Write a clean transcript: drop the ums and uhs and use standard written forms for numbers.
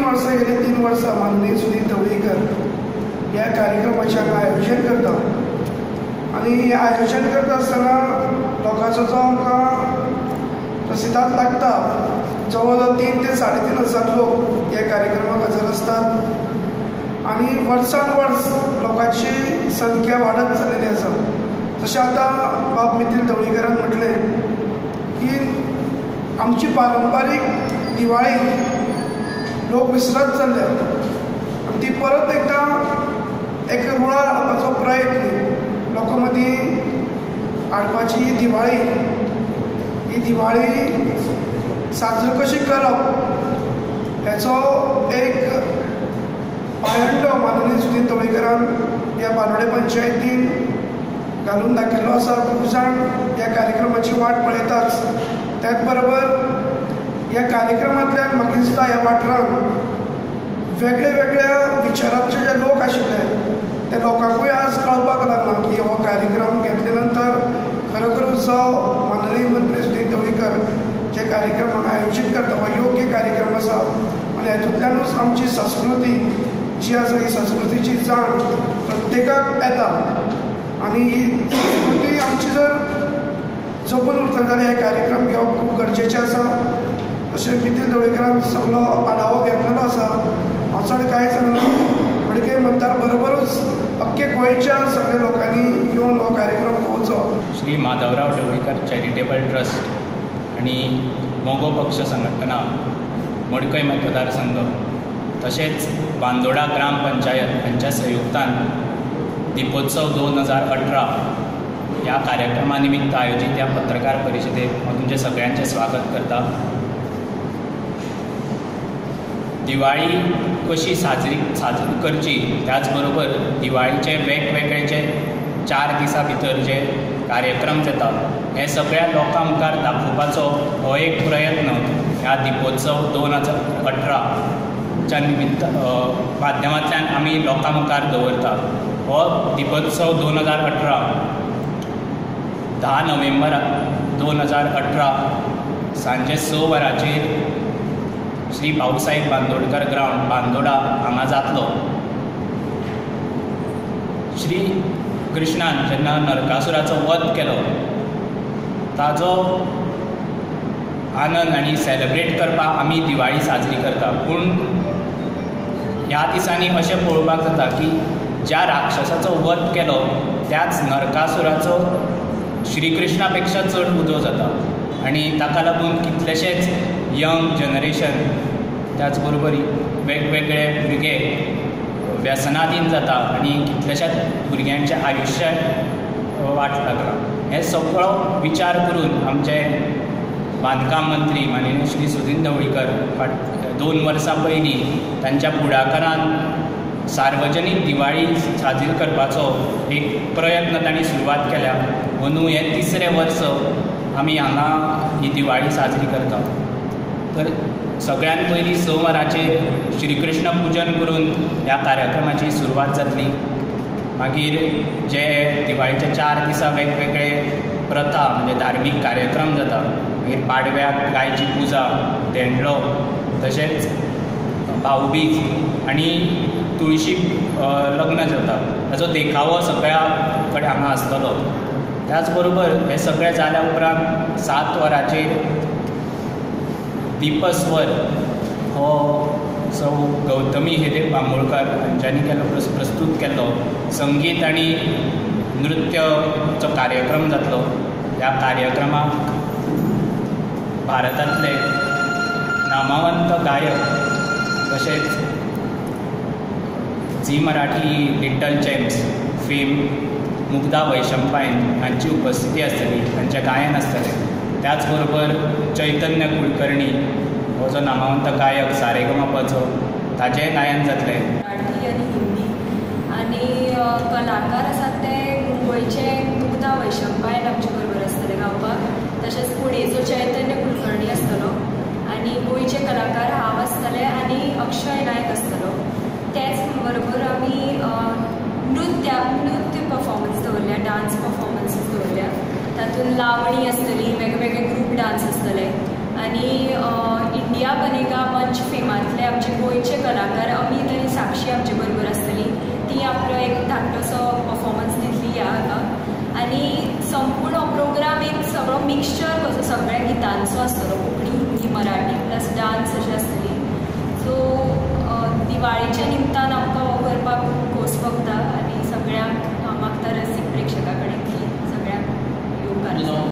वर्सां गेली 3 वर्सां माननीय सुनील ढवळीकर ह्या कार्यक्रमाचें हांगा आयोजन करता आनी हें आयोजन करता आसतना लोकांचो जो आमकां प्रतिसाद लागता जवळ जवळ 3 ते 3.5 लोक ह्या कार्यक्रमाक हजर असतात आनी वर्सान वर्स लोकांची संख्या वाडत चलिल्ली आसा. तशें आतां बाब मितील ढवळीकरान म्हटलें की आमची पारंपारीक दिवाळी लोक विसरत चल्ल्या आनी ती परत एकदां एक रुळार हाडपाचो प्रयत्न लोकां मदीं हाडपाची ही दिवाळी साजरी कशी करप हेचो एक पायंडो माननीय सुनील ढवळीकरान ह्या बांदोडे पंचायतीन घालून दाखयल्लो आसा. खूब जाण ह्या कार्यक्रमाची वाट पळयताच. त्याच बरोबर ह्या कार्यक्रमांतल्यान म्हाका दिसता ह्या वाठारांत वेगळ्या वेगळ्या विचारांचे जे लोक आशिल्ले त्या लोकांकूय आज कळपाक लागला की हो कार्यक्रम घेतले नंतर खरोखरूच जो माननीय मंत्री सुनील ढवळीकर जे कार्यक्रम हांगा आयोजीत करता हो योग्य कार्यक्रम आसा आनी हेतूंतल्यानूच आमची संस्कृती जी आसा ही संस्कृतीची जाण प्रत्येकाक येता आनी ही संस्कृती आमची जर जपून उरता जाल्यार हे कार्यक्रम घेवप खूब गरजेचें आसा. अशें मितील ढवळीकरान सगळो आढावो घेतलेलो आसा. हांव चड कांय सांगना मडके मतदार बरोबरूच अख्खे गोंयच्या सगळ्या लोकांनी येवन हो कार्यक्रम पळोवचो. श्री माधवराव ढवळीकर चॅरिटेबल ट्रस्ट आनी मोगो पक्ष संघटना मडकय मतदारसंघ तशेंच बांदोडा ग्राम पंचायत हांच्या संयुक्तान दिपोत्सव 2018 ह्या कार्यक्रमा निमित्त आयोजीत ह्या पत्रकार परिशदेक हांव तुमचे सगळ्यांचें स्वागत करता. दिवाळी कशी साजरी करची त्याच बरोबर दिवाळीचे वेगवेगळे जे 4 दिसां भितर जे कार्यक्रम जाता हे सगळ्या लोकां मुखार दाखोवपाचो हो एक प्रयत्न ह्या दिपोत्सव 2018 च्या निमित्त माध्यमांतल्यान आमी लोकां मुखार दवरता. हो दिपोत्सव 2018 10 नोव्हेंबर 2018 सांजे 6 वरांचेर श्री भाऊसाहेब बांदोडकर ग्राउंड बांदोडा हांगा जातलो. श्री कृष्णान जेन्ना नरकासुराचो वध केलो ताजो आनंद आनी सेलेब्रेट करपाक आमी दिवाळी साजरी करता. पूण ह्या दिसांनी अशें पळोवपाक जाता की ज्या राक्षसाचो वध केलो त्याच नरकासुराचो श्री कृष्णा पेक्षा चड उजो जाता आनी ताका लागून कितलेशेच यंग जनरेशन त्याच बरोबर वेगवेगळे भुरगे व्यसनाधीन जाता आनी कितलेशेच भुरग्यांचें आयुश्य वाट लागला. हे सगळो विचार करून आमचे बांदकाम मंत्री माननीय श्री सुनील ढवळीकर 2 वर्सां पयलीं तांच्या फुडाकारान सार्वजनीक दिवाळी साजरी करपाचो एक प्रयत्न तांणी सुरवात केल्या. अंदू हें 3रे वर्स आमी हांगा ही दिवाळी साजरी करता. तर सगळ्यात पयलीं 6 वरांचेर श्री कृष्ण पुजन करून ह्या कार्यक्रमाची सुरवात जातली. मागीर जे दिवाळीच्या 4 दिसां वेगवेगळे प्रथा म्हणजे धार्मीक कार्यक्रम जाता. मागीर पाडव्याक गायची पुजा धेंडलो तशेंच भाऊबीज आनी तुळशी लग्न जाता. ताचो देखावो सगळ्या कडेन हांगा आसतलो. त्याच बरोबर हे सगळें जाल्या उपरांत 7 वरांचेर दिपस्वर हो सौ गौतमी हेदेव बांबोळकार हांच्यांनी प्रस्तूत केल्लो संगीत आनी नृत्याचो कार्यक्रम जातलो. ह्या कार्यक्रमाक भारतांतले नामवंत गायक तशेंच Zee Marathi little champs fame Mugdha Vaishampayan हांची उपस्थिती आसतली, तांचें गायन आसतलें. त्याच बरोबर चैतन्य कुलकर्णी हो जो नामवंत गायक सारेगमपचो ताचेंय गायन जातलें. मराठी आनी हिंदी आनी कलाकार आसात ते मुंबयचे मुग्धा वैशंपायन आमचे बरोबर आसतले गावपाक. तशेंच पुणेचो चैतन्य कुलकर्णी आसतलो आनी गोंयचे कलाकार हांव आसतलें आनी अक्षय नायक आसतलो. त्याच बरोबर आमी नृत्य परफॉर्मन्स दवरल्या, डान्स परफॉर्मन्सीस दवरल्या. तातूंत लावणी आसतली, वेगवेगळे ग्रूप डान्स आसतले आनी इंडिया बनेगा मंच फेमांतले आमचे गोंयचे कलाकार अमित आनी साक्षी आमचे बरोबर आसतली. ती आपलो एक धाकटोसो परफॉर्मन्स दितली ह्या हाका. आनी संपूर्ण हो प्रोग्राम एक सगळो मिक्सचर कसो सगळ्या गितांचो आसतलो, कोंकणी हिंदी मराठी प्लस डान्स अशी आसतली. सो दिवाळीच्या निमतान आमकां